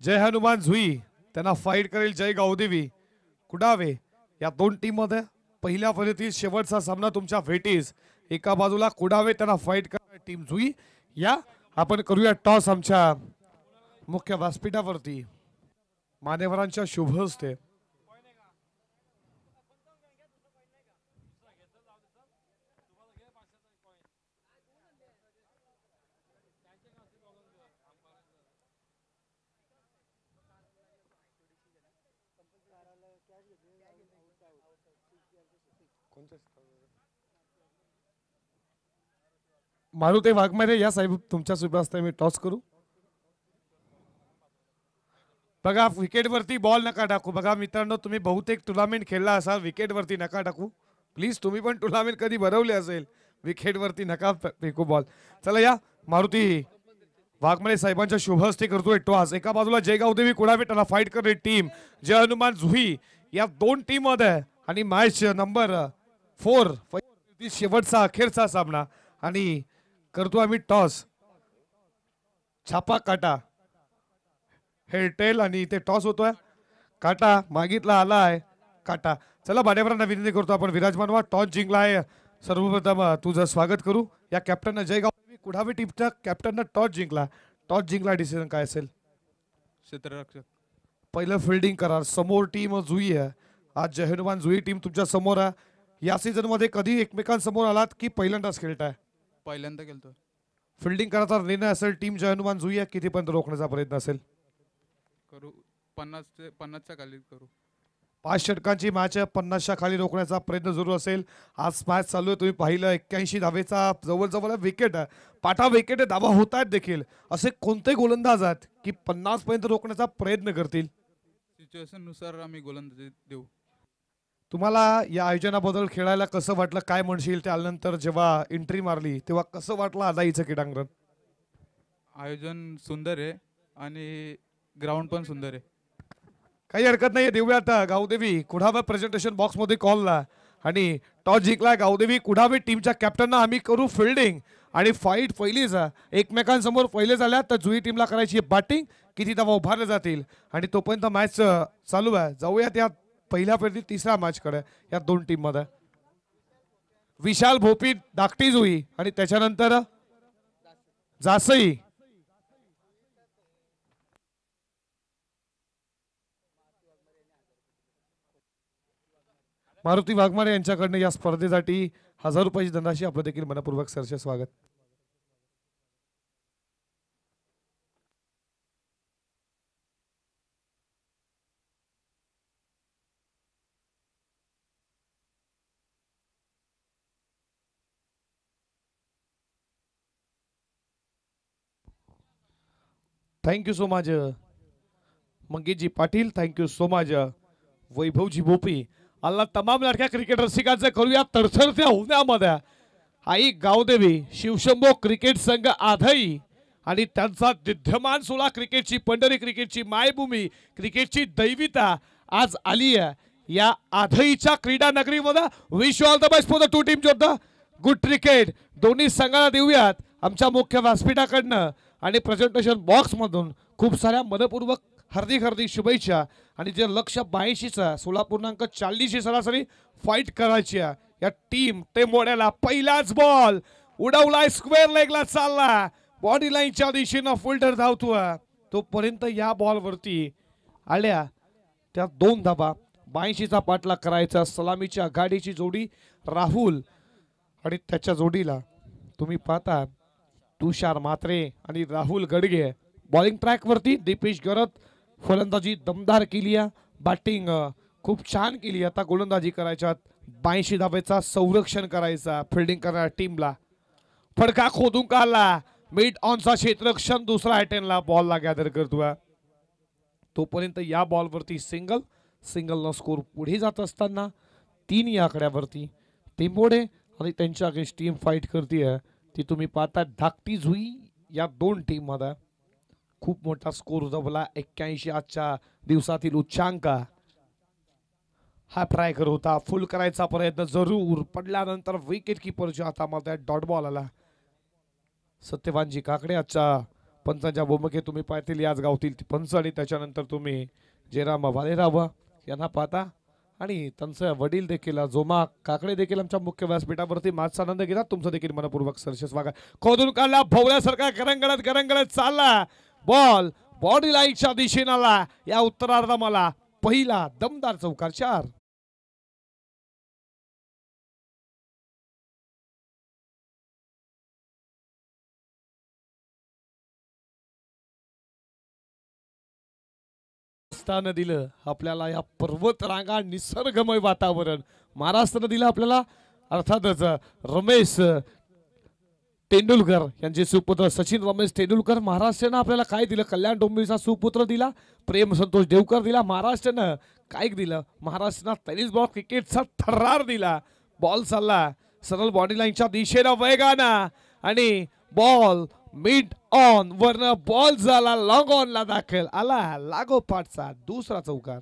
जय हनुमान झुई त्यांना फाईट करेल जय गावदेवी कुडावे. या दोन टीम मध्ये पहिल्या फळीतील शेवटचा सामना तुमच्या भेटीस. एका बाजूला कुडावे त्यांना फाईट करणार टीम जुई. या आपण करूया टॉस आमच्या मुख्य व्यासपीठावरती मान्यवरांच्या शुभ हस्ते. मारुती वाघमारे या साहेब तुमच्या शुभ हस्ते मी टॉस करू. बघा विकेट वरती बॉल नका टाकू. बघा मित्रांनो तुम्ही बहुतेक टुर्नामेंट खेळला असाल. विकेट वरती नका टाकू प्लीज. तुम्ही पण टुर्नामेंट कधी भरवले असेल. विकेट वरती नका फेकू बॉल. चला या मारुती वाघमारे साहेबांच्या शुभ हस्ते करतोय टॉस. एका बाजूला जयगावदेवी कुडावे त्यांना फाईट करणे टीम जय हनुमान जुई. या दोन टीम मध्ये आणि मॅच नंबर 4 शेवटचा अखेरचा सामना आणि करतो आम्ही टॉस. छापा काटा हेरटेल आणि इथे टॉस होतोय. काटा मागितला आला आहे काटा. चला मान्यवरांना विनंती करतो आपण विराजमान व्हा. टॉस जिंकला आहे. सर्वप्रथम तुझं स्वागत करू. या कॅप्टन जयगाव कुडावे टीमच्या कॅप्टननं टॉस जिंकला. टॉस जिंकला डिसिजन काय असेल? क्षेत्ररक्षक. पहिलं फिल्डिंग करा. समोर टीम जुई आहे. आज जय हनुमान जुई टीम तुमच्या समोर आहे. या सीझन मध्ये कधी एकमेकांसमोर आलात की पहिल्यांदाच खेळताय? पहिल्यांदा केलतो. फिल्डिंग करायचा निर्णय असेल टीम जय हनुमान जुई आहे कितीपर्यंत रोखण्याचा प्रयत्न असेल? करू 50च्या खाली करू. 5 षटकांची मॅच आहे. 50च्या खाली रोखण्याचा प्रयत्न जरूर असेल. आज मॅच चालू आहे. तुम्ही पाहिलं 81 धावेचा जवळजवळ विकेट आहे. पाठा विकेट धावा होत आहेत देखील. असे कोणते गोलंदाज आहेत की 50 पर्यंत रोखण्याचा प्रयत्न करतील? सिच्युएशन नुसार आम्ही गोलंदाजी देऊ. तुम्हाला या आयोजनाबद्दल खेळायला कसं वाटलं? काय म्हणशील त्यानंतर जेव्हा एंट्री मारली तेव्हा कसं वाटलं आदाईचं क्रीडांगण? आयोजन सुंदर आहे आणि ग्राउंड पण सुंदर आहे. काही हरकत नाही. देऊया आता गावदेवी कुडावे प्रेझेंटेशन बॉक्स मध्ये कॉलला आणि टॉस जिंकलाय गावदेवी कुडावे टीमच्या कॅप्टनना आम्ही करू फिल्डिंग आणि फाईट पहिलीच एकमेकांसमोर पहिले झाल्या तर जुई टीमला करायची बॅटिंग. किती धावा उभारले जातील आणि तोपर्यंत मॅच चालू आहे. जाऊयात या पहिल्या फेरीतील तिसऱ्या मॅच कडे. या दोन टीम मध्ये विशाल भोपी धाकटी जुई आणि त्याच्यानंतर जासई. मारुती वाघमारे यांच्याकडनं या स्पर्धेसाठी 1000 रुपयाची धनराशी आपलं देखील मनपूर्वक सहर्ष स्वागत. Thank you so much Mangeshji Patil. Thank you so much Vaibhavji Bhopi. अल्ला तमाम लाडक्या क्रिकेट रसिकांचं करूया तडसरत्या होण्यामध्ये आई गावदेवी शिवशंभो क्रिकेट संघ आधई आणि त्यांचा विद्यमान 16 क्रिकेटची पंढरी क्रिकेटची मायभूमी क्रिकेटची दैविता आज आली आहे या आधईच्या क्रीडा नगरीमध्ये. Wish all the best for the two team of the good cricket. दोन्ही संघाला देऊयात आमच्या मुख्य व्यासपीठाकडनं आणि प्रेझेंटेशन बॉक्स मधून खूप साऱ्या मनपूर्वक हार्दिक हार्दिक शुभेच्छा. आणि जे लक्ष 82चा 16.40 सरासरी फाईट करायची आहे या टीम टेंबोड्याला पहिलाच बॉल उडवलाय स्क्वेअर लेगला चालला बॉडी लाईनच्या दिशेनं फिल्डर धावतोय तोपर्यंत या बॉल वरती आल्या त्या 2 धाबा 82चा पाठलाग करायचा सलामीच्या गाडीची जोडी राहुल आणि त्याच्या जोडीला तुम्ही पाहता तुषार म्हात्रे आणि राहुल गडगे बॉलिंग ट्रॅक वरती दीपेश गरत फलंदाजी दमदार केली आहे बॅटिंग खूप छान केली आता गोलंदाजी करायच्यात 82 धाब्याचा संरक्षण करायचा फिल्डिंग करणाऱ्या टीमला फडका खोदून काढला मिड ऑनचा क्षेत्ररक्षण दुसरा अटेनला बॉलला गॅदर करतोय तोपर्यंत या बॉलवरती सिंगल न स्कोर पुढे जात असताना 3 या आकड्यावरती टेंबोडे आणि त्यांच्या अगेन्स्ट टीम फाईट करते ती तुम्ही पाहता धाकटी जुई या 2 टीम मध्ये खूप मोठा स्कोर जमला 81 आजच्या दिवसातील उच्चांक हा ट्रायकर होता फुल करायचा प्रयत्न जरूर पडल्यानंतर विकेट किपरच्या हातामध्ये डॉट बॉल आला सत्यवानजी काकडे आजच्या पंचांच्या भूमिकेत तुम्ही पाहतील याच गावतील पंच आणि त्याच्यानंतर तुम्ही जयराम भालेराव यांना पाहता आणि त्यांचे वडील देखील जोमा काकडे देखील आमच्या मुख्य व्यासपीठावरती माझा आनंद घेतात तुमचं देखील मनपूर्वक सरसे स्वागत खोदून काढला भोवल्यासारखा गरंगळत चालला बॉल बॉडी लाईनच्या दिशेने आला या उत्तरार्धाला पहिला दमदार चौकार 4 महाराष्ट्रानं दिलं आपल्याला या पर्वत रांगा निसर्गमय वातावरण महाराष्ट्रानं दिलं आपल्याला अर्थातच रमेश तेंडुलकर यांचे सुपुत्र सचिन रमेश तेंडुलकर महाराष्ट्रानं आपल्याला काय दिलं कल्याण डोंबिवलीचा सुपुत्र दिला प्रेम संतोष देवकर दिला महाराष्ट्रानं काय दिलं महाराष्ट्रानं टेनिस बॉल क्रिकेटचा थरार दिला बॉल चालला सरळ बॉडी लाईनच्या दिशेला वेगानं आणि बॉल मिड ऑन वरनं बॉल झाला लॉंग ऑन ला दाखल आला लागोपाठचा दुसरा चौकार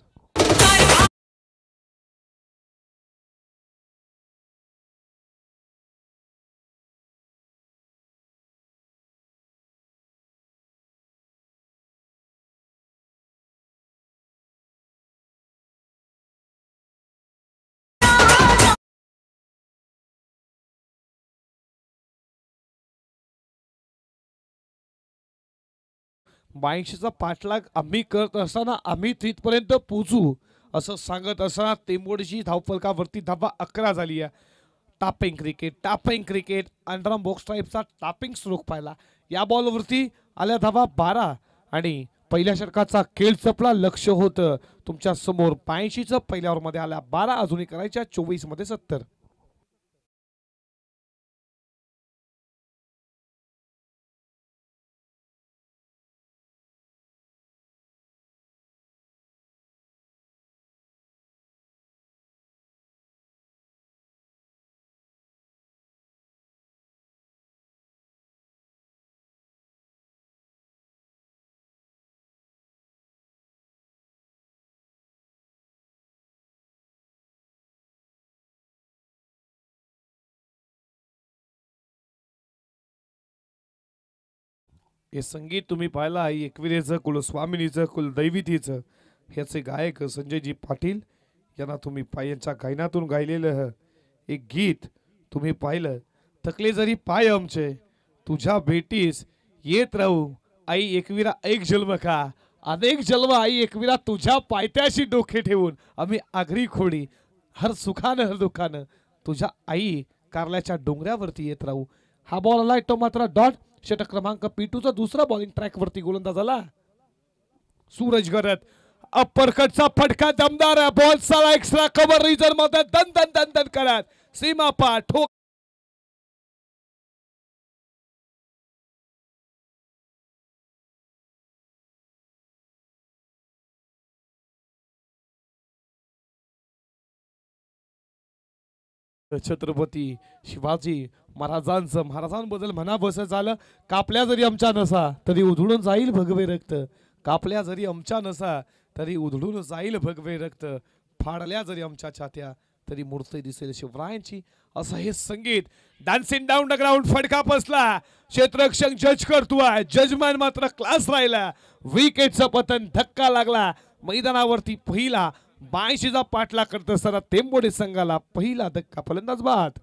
बाईंशीचा पाठलाग आम्ही करत असताना आम्ही तिथपर्यंत पोहोचू असं सांगत असताना टेंबोडीची धावफलकावरती धावा 11 झाली आहे टापिंग क्रिकेट अंडरआर्म बॉक्स टाईपचा टापिंग स्ट्रोक पाहिला या बॉलवरती आल्या धावा 12 आणि पहिल्या षटकाचा खेळ चपला लक्ष होतं तुमच्या समोर 82चं पहिल्या ओव्हरमध्ये आल्या 12 अजूनही करायच्या 24 मध्ये 70 हे संगीत तुम्ही पाहिलं आहे एकविरेचं कुलस्वामिनीचं कुलदैवितीचं ह्याचे गायक संजयजी पाटील यांना तुम्ही यांच्या गायनातून गायलेलं एक गीत तुम्ही पाहिलं थकले जरी पाय आमचे तुझ्या भेटीस येत राहू आई एकविरा एक जन्म का अनेक जन्म आई एकविरा तुझ्या पायथ्याशी डोके ठेवून आम्ही आगरी खोडी हर सुखानं हर दुःखानं तुझ्या आई कारल्याच्या डोंगरावरती येत राहू हा बॉल आला तो मात्र डॉट षटक क्रमांक P2चा दुसरा बॉलिंग ट्रॅक वरती गोलंदाज आला सूरज गरत अपरकटचा फटका दमदार आहे बॉल साला एक्स्ट्रा कव्हर रिजन मध्ये दन दन दन दन करत सीमा पार ठोक छत्रपती शिवाजी महाराजांबद्दल म्हणावंसं झालं कापल्या जरी आमच्या नसा तरी उधळून जाईल भगवे रक्त कापल्या जरी आमच्या नसा तरी उधळून जाईल भगवे रक्त फाडल्या जरी आमच्या छात्या तरी मूर्ती दिसेल शिवरायांची असं हे संगीत डान्सिंग डाऊन द ग्राउंड फटका बसला क्षेत्ररक्षक जज करतोय जजमॅन मात्र क्लास राहिला विकेटचं पतन धक्का लागला मैदानावरती पहिला 82चा पाठलाग करत असताना टेंबोडे संघाला पहिला धक्का, फलंदाज बाद.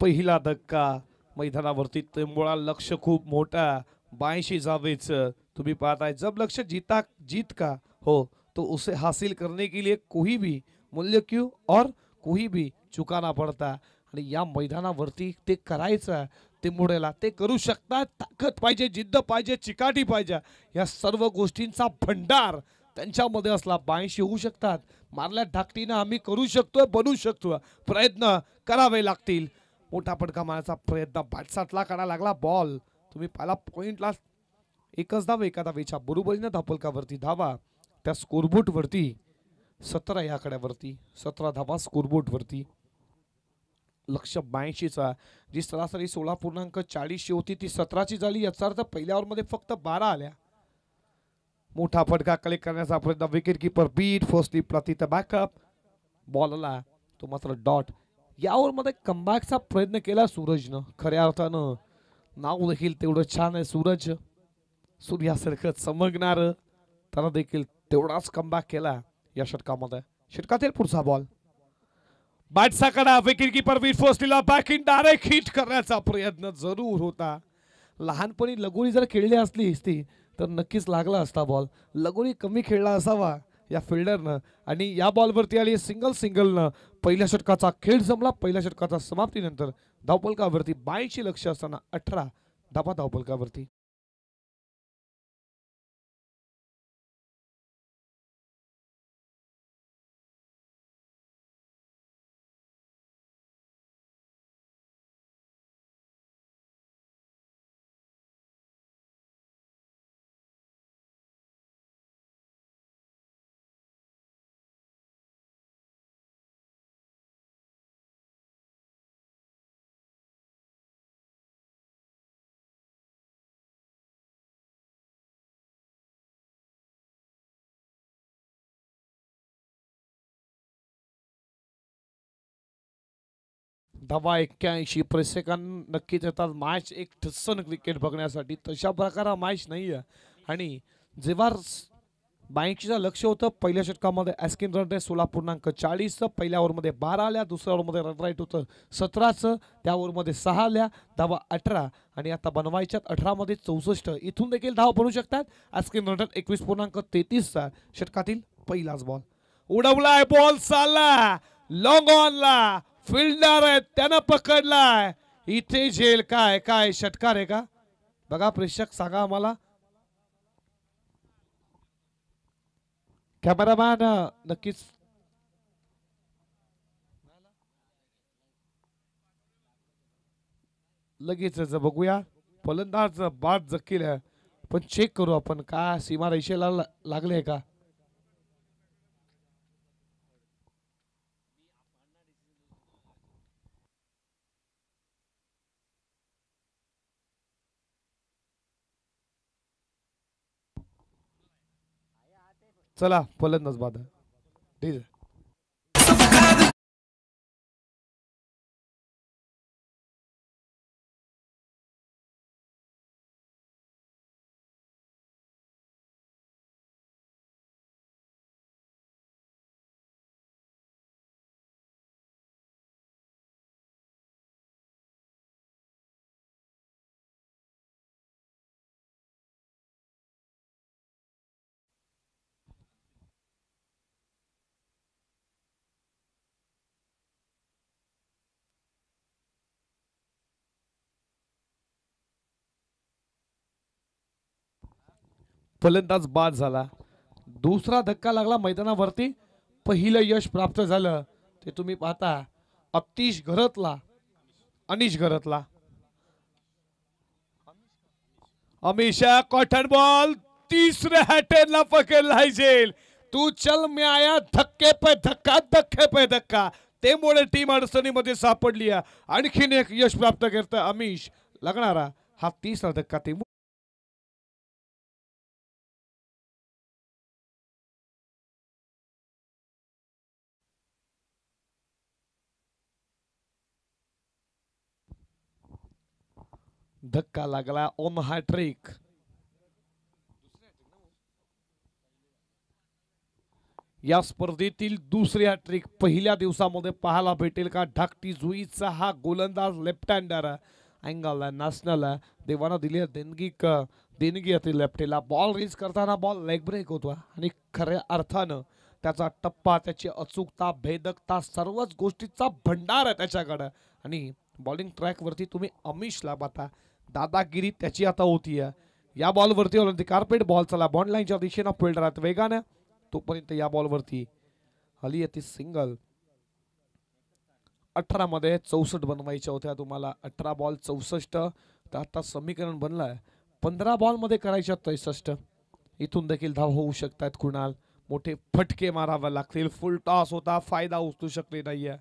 पहिला धक्का मैदानावरती टेंबोळा, लक्ष खूप मोठा 82 जावेच. तुम्ही पाहताय जब लक्ष्य जीत का हो तो उसे हासिल करने के लिए कोई भी मूल्य क्यों और कोई भी चुकाना पड़ता. आणि या मैदानावरती ते करायचं टेंबोळ्याला, ते करू शकतात. ताकद पाहिजे, जिद्द पाहिजे, चिकाटी पाहिजे, या सर्व गोष्टींचा भंडार त्यांच्यामध्ये असला 82 होऊ शकतात. मारल्या धाकटीनं आम्ही करू शकतोय, बनू शकतो, प्रयत्न करावे लागतील. मोठा फटका मारण्याचा प्रयत्न, बॅटसाटला काढा लागला बॉल. तुम्ही पाहिला पॉइंटला एकच धाव, एका धावेच्या बरोबरीनं धापलकावरती धावा त्या स्कोरबोर्ड वरती 17 या आकड्यावरती 17 धावा स्कोरबोर्ड वरती. लक्ष 82चा, जी सरासरी 16.40 होती ती 17ची झाली. याचा अर्थ पहिल्या ओव्हरमध्ये फक्त 12 आल्या. मोठा फटका कलेक्ट करण्याचा प्रयत्न, विकेट किपर बीट फर्स्टली प्रतित बॅकअप, बॉल आला तो मात्र डॉट. या ओव्हरमध्ये कमबॅकचा प्रयत्न केला सूरजनं. खऱ्या अर्थानं नाव देखील तेवढं छान आहे सूरज, सूर्यासारखं चमकणार. त्यानं देखील तेवढाच कमबॅक केला या षटकामध्ये. षटकातील पुढचा बॉल, बॅटचा कडा, विकेट किपर बीट फर्स्टलीला बॅक इन, डायरेक्ट हिट करण्याचा प्रयत्न जरूर होता. लहानपणी लगोरी जर खेळली असती तर नक्कीच लागला असता बॉल. लगोरी कमी खेळला असावा या फिल्डरनं, आणि या बॉलवरती आली सिंगलनं. पहिल्या षटकाचा खेळ जमला. पहिल्या षटकाचा समाप्तीनंतर धावफलकावरती 82 लक्ष असताना 18 धावा धावफलकावरती. धावा 81 प्रेक्षकां नक्कीच येतात मॅच एक ठसन क्रिकेट बघण्यासाठी. तशा प्रकारे मॅच नाही आहे. आणि जेव्हा 82चं लक्ष होतं पहिल्या षटकामध्ये ॲस्किन रन रेट 16.40, पहिल्या ओव्हरमध्ये 12 आल्या, दुसऱ्या ओव्हरमध्ये रन रेट होतं 17चं, त्या ओव्हरमध्ये 6 आल्या, धावा 18, आणि आता बनवायच्यात 18 मध्ये 64. इथून देखील धाव बनवू शकतात. ॲस्किन रन रेट 21.33चा. षटकातील पहिलाच बॉल उडवलाय, बॉल चालला लॉंग ऑनला, फिल्डर आहे त्यानं पकडलाय. इथे झेल काय षटकार आहे का बघा प्रेक्षक, सांगा आम्हाला. कॅमेरामॅन नक्कीच लगेच बघूया. फलंदाज बाद जकील आहे, पण चेक करू आपण का सीमा रेषेला लागले का. चला फलंदाज बाद आहे. ठीक आहे. फलंदाज बाद झाला. दुसरा धक्का लागला मैदानावरती. पहिलं यश प्राप्त झालं ते तुम्ही पाहता अतिश घरतला, अनिश घरतला. अमिषा कॉटन बॉल तीसरे हॅटेनला पकडला जाईल. तू चल मी आया धक्के पे धक्का धक्के पे धक्का. त्यामुळे टीम अडचणीमध्ये सापडली आहे. आणखीन एक यश प्राप्त करतं अमिश. लागणारा हा तिसरा धक्का ते धक्का लागला ऑन हॅट्रिक. या स्पर्धेतील दुसरी हॅट्रिक पहिल्या दिवसामध्ये पाहायला भेटेल का? धाकटी जुईचा हा गोलंदाज लेफ्ट हँडर अँगल नॅशनल देवानं दिली देणगी होती लेफ्टीला. बॉल रीच करताना बॉल लेग ब्रेक होतो आणि खऱ्या अर्थानं त्याचा टप्पा, त्याची अचूकता, भेदकता, सर्वच गोष्टीचा भंडार आहे त्याच्याकडं. आणि बॉलिंग ट्रॅकवरती तुम्ही अमिशला पाहता, दादागिरी त्याची आता होती. या बॉलवरती ऑलरेडी कार्पेट बॉल चला बॉन्ड लाईनच्या दिशेनं फिल्डर आहेत वेगानं. तोपर्यंत या बॉलवरती हली येते सिंगल. 18 मध्ये 64 बनवायच्या होत्या तुम्हाला. 18 बॉल 64. तर आता समीकरण बनलंय 15 बॉल मध्ये करायच्या 63. इथून देखील धाव होऊ शकतात कुणाल. मोठे फटके मारावे लागतील. फुल टॉस होता, फायदा उचलू शकले नाहीये.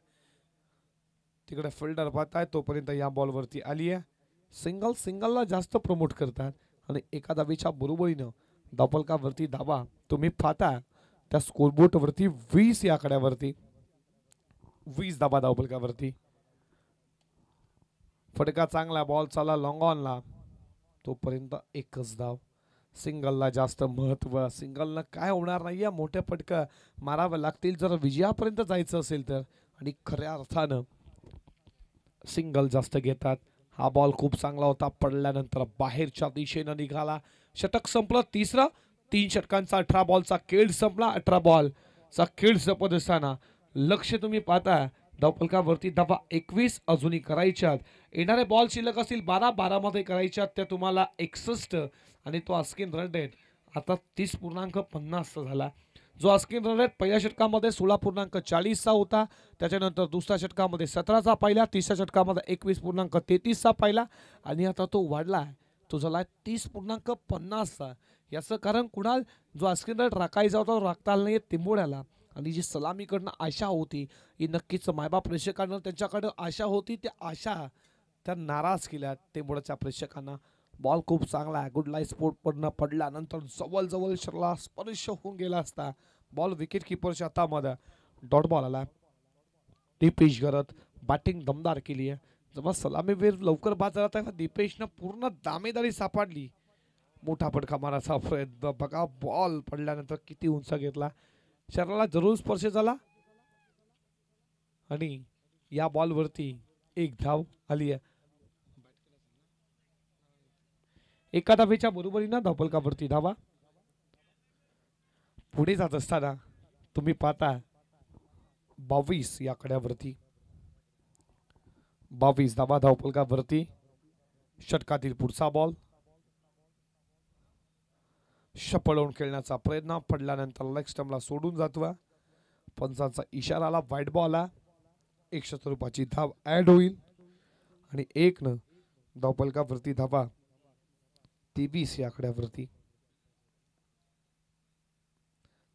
तिकडे फिल्डर पाहताय तोपर्यंत या बॉलवरती आली आहे सिंगल. सिंगलला जास्त प्रमोट करतात आणि एका धावेच्या बरोबरीनं धावफलकावरती धावा तुम्ही पाहता त्या स्कोरबोर्ड वरती 20 या आकड्यावरती 20 धावा धावफलकावरती. फटका चांगला, बॉल चालला लॉंग ऑनला, तोपर्यंत एकच धाव. सिंगलला जास्त महत्व. सिंगलनं काय होणार नाहीये, मोठे फटका मारावे लागतील जर विजयापर्यंत जायचं असेल तर. आणि खऱ्या अर्थानं सिंगल जास्त घेतात. हा बॉल खूप चांगला होता, पडल्यानंतर बाहेरच्या दिशेनं निघाला. षटक संपलं तिसरं. 3 षटकांचा 18 बॉलचा खेळ संपला. 18 बॉलचा खेळ संपत असताना लक्ष तुम्ही पाहता धावफलकावरती धावा 21 अजूनही करायच्यात. येणारे बॉल शिल्लक असतील 12 मध्ये करायच्यात त्या तुम्हाला 61. आणि तो आस्किन रन रेट आता 30.50 झाला. जो आस्किन रन रेट पहिल्या षटकामध्ये 16.40 होता, त्याच्यानंतर दुसऱ्या षटकामध्ये 17 पाहिला, तिसऱ्या षटकामध्ये 21.33 पाहिला आणि आता तो वाढला, तो झाला 30.50. याचं कारण कुणाल जो आस्किन रेट राखायचा होता तो राखता आला नाही तिंबोड्याला. आणि जी सलामीकडनं आशा होती ही नक्कीच मायबाप प्रेक्षकांना त्यांच्याकडे आशा होती, त्या आशा त्या नाराज केल्या तिंबोड्याच्या प्रेक्षकांना. बॉल खूप चांगला आहे. गुड लाईट स्पोर्ट पडणं पडल्यानंतर जवळ शरीराला स्पर्श होऊन गेला असता. बॉल विकेट किपरच्या हातामध्ये. डॉट बॉल आला. दीपेश करत बॅटिंग दमदार केली आहे. जेव्हा सलामीवीर लवकर बाद झाला तेव्हा दीपेशनं पूर्ण दामेदारी सापडली. मोठा फटका मारायचा प्रयत्न बघा. बॉल पडल्यानंतर किती उंच घेतला, शरीराला जरूर स्पर्श झाला आणि या बॉलवरती एक धाव आली आहे. एका धावेच्या बरोबरीनं धावफलकावरती धावा. पुढे जात असताना तुम्ही पाहता 22 या कड्यावरती 22 धावा धावफलकावरती. षटकातील पुढचा बॉल पळवून खेळण्याचा प्रयत्न पडल्यानंतर लेग स्टंपला सोडून जातो. पंचांचा इशारा आला, व्हाईट बॉल आला. 100 स्वरूपाची धाव ऍड होईल आणि 1 न धावफलकावरती धावा 23 या आकड्यावरती.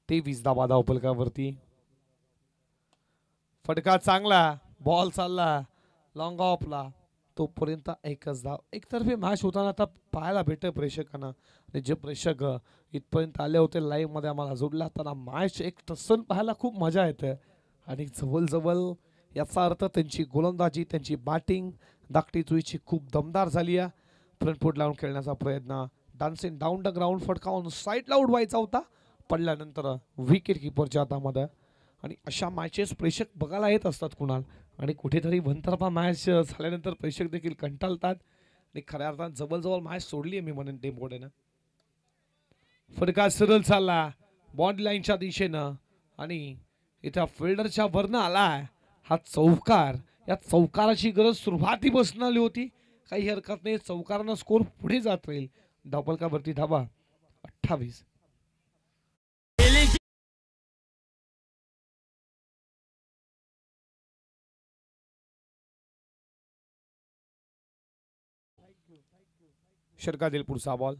23 धावा धावफलकावरती. फटका चांगला, बॉल चालला लॉंग ऑफला, तोपर्यंत एकच धाव. एकतर्फी मॅच होताना आता पाहायला भेटतं प्रेक्षकांना. आणि जे प्रेक्षक इथपर्यंत आले होते लाईव्ह मध्ये आम्हाला जोडला असताना मॅच एक टसन पाहायला खूप मजा येते. आणि जवळ याचा अर्थ त्यांची गोलंदाजी, त्यांची बॅटिंग धाकटी चुईची खूप दमदार झाली आहे. फ्रंट फूट लावून खेळण्याचा प्रयत्न, डान्सिंग डाऊन द ग्राउंड, फटकावून साईडला उडवायचा होता, पडल्यानंतर विकेट किपरच्या हातामध्ये. आणि अशा मॅचेस प्रेक्षक बघायला येत असतात कुणाल. आणि कुठेतरी वनतर्फा मॅच झाल्यानंतर प्रेक्षक देखील कंटाळतात. आणि खऱ्या अर्थात जवळ मॅच सोडली आहे मी म्हणेन टेम्पोडेनं. फटका सरळ चालला बॉन्ड लाईनच्या दिशेनं आणि इथं फिल्डरच्या वरनं आलाय हा चौकार. या चौकाराची गरज सुरुवाती बसून आली होती. काही हरकत नाही, चौकारानं स्कोर पुढे जात राहील. धावफलकावरती धावा 28. षटकातील पुढचा बॉल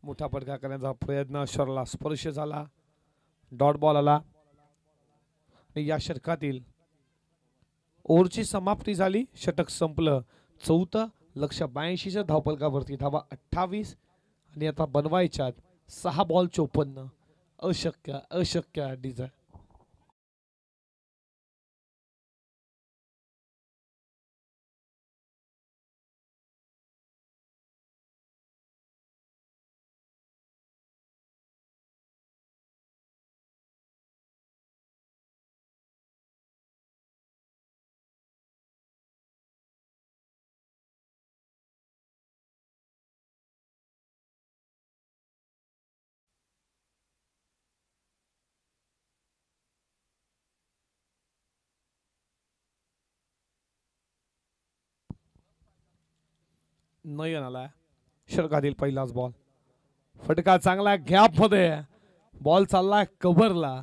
मोठा फटका करण्याचा प्रयत्न, शरला स्पर्श झाला, डॉट बॉल आला. या षटकातील ओव्हरची समाप्ती झाली, षटक संपलं. चौथं लक्ष 82 धावफलकावरती, धावा 28 आणि आता बनवायच्यात 6 बॉल 54. अशक्य अशक्य डिझायर. नयन आलाय, षटकातील पहिलाच बॉल. फटका चांगला गॅप मध्ये, बॉल चाललाय कव्हरला.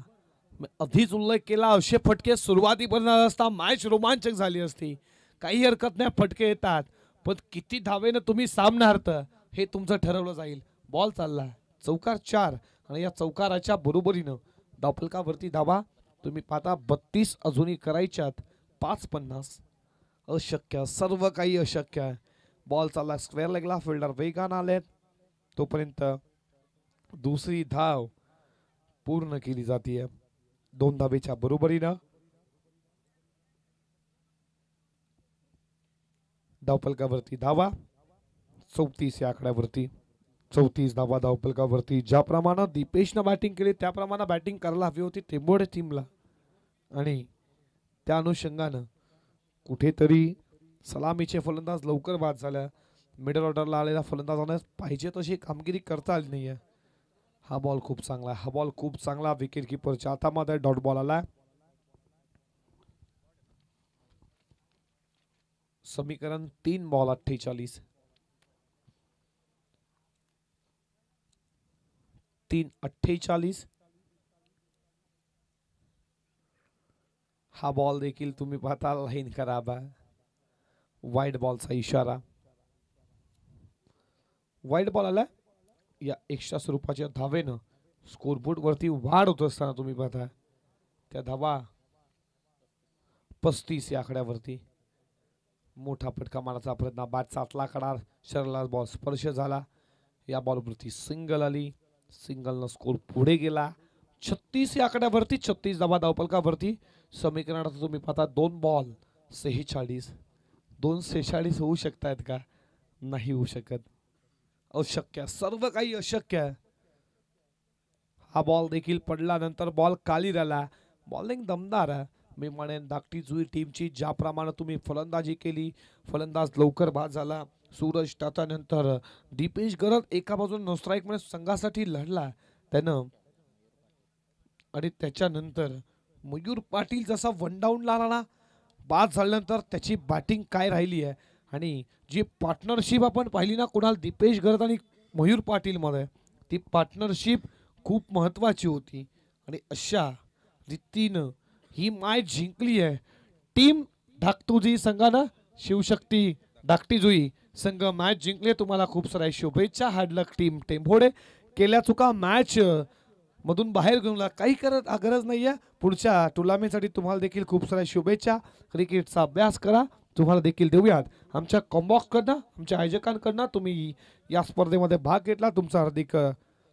आधीच उल्लेख केला, असे फटके सुरुवातीपर्यंत असता मॅच रोमांचक झाली असती. काही हरकत नाही, फटके येतात, पण किती धावेनं तुम्ही सामना हरतं हे तुमचं ठरवलं जाईल. बॉल चाललाय चौकार 4 आणि या चौकाराच्या बरोबरीनं धावफलकावरती धावा तुम्ही पाहता 32 अजूनही करायच्यात. 5:50. अशक्य, सर्व काही अशक्य आहे. बॉल चालला स्क्वेअर लेगला, फिल्डर वेगानं आलेत. तोपर्यंत दुसरी धाव पूर्ण केली जाते 2 धावेच्या बरोबरीनं. धावफलकावरती धावा 34 या आकड्यावरती, 34 धावा धावफलकावरती. ज्याप्रमाणे दीपेशनं बॅटिंग केली त्याप्रमाणे बॅटिंग करायला हवी होती टेंबोडे टीमला, आणि त्या अनुषंगानं कुठेतरी सलामीचे फलंदाज लवकर बाद झाल्या. मिडल ऑर्डरला आलेल्या फलंदाजाने पाहिजे तशी कामगिरी करता आली नाहीये. हा बॉल खूप चांगला, हा बॉल खूप चांगला. विकेट किपरच्या हातामध्ये डॉट बॉल आलाय. समीकरण 3 बॉल 48. 3:48. हा बॉल देखील तुम्ही पाहता लाईन खराब आहे. वाईड बॉलचा इशारा. वाईड बॉल आला. या एक्स्ट्रा स्वरूपाच्या धावेनं स्कोरबोर्ड वरती वाढ होत असताना तुम्ही पाहता त्या धावा 35 या आकड्यावरती. मोठा फटका मारायचा प्रयत्न, बॅटचा आतला कडा, शरला बॉल स्पर्श झाला. या बॉलवरती सिंगल आली, सिंगलनं स्कोर पुढे गेला 36 या आकड्यावरती. 36 धावा धावफलकावरती. समीकरणात तुम्ही पाहता 2 बॉल 46. 2:46 होऊ शकतायत का? नाही होऊ शकत. अशक्य, सर्व काही अशक्य आहे. हा बॉल देखील पडल्यानंतर बॉल खाली राहिला. बॉलिंग दमदार आहे. मी म्हणेन धाकटी जुई टीमची ज्याप्रमाणे तुम्ही फलंदाजी केली, फलंदाज लवकर बाद झाला. सूरज त्याच्यानंतर दीपेश गरत एका बाजूने नो स्ट्राईक मध्ये संघासाठी लढला त्यानं, आणि त्याच्यानंतर मयूर पाटील जसा वन डाऊनला आला ना, बाद झाल्यानंतर त्याची बॅटिंग काय राहिली आहे, आणि जी पार्टनरशिप आपण पाहिली ना कुणाल दीपेश गरत आणि मयूर पाटील मध्ये, ती पार्टनरशिप खूप महत्वाची होती. आणि अशा रीतीनं ही मॅच जिंकली आहे टीम धाकटुजी संघानं. शिवशक्ती धाकटी जुई संघ मॅच जिंकले. तुम्हाला खूप साऱ्या शुभेच्छा. हार्ड लक टीम टेंभोडे. केल्या चुका मॅच मधून बाहेर घेऊन काही करत गरज नाहीये. पुढच्या टुर्नामेंटसाठी तुम्हाला देखील खूप साऱ्या शुभेच्छा. क्रिकेटचा अभ्यास करा. तुम्हाला देखील देऊयात आमच्या कॉम्बॉक्सकडनं, आमच्या आयोजकांकडनं. तुम्ही या स्पर्धेमध्ये भाग घेतला, तुमचं हार्दिक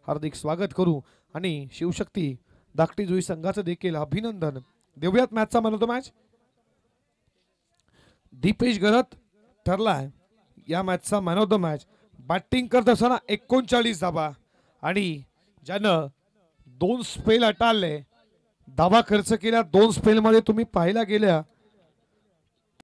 हार्दिक स्वागत करू. आणि शिवशक्ती धाकटी जुई संघाचं देखील अभिनंदन देऊयात. मॅचचा man of the match Dipesh Garat ठरलाय या मॅचचा man of the match. Batting करत असताना 39 धावा, आणि ज्यानं 2 स्पेल हाताळले, धावा खर्च केल्या 2 स्पेलमध्ये तुम्ही पाहायला गेल्या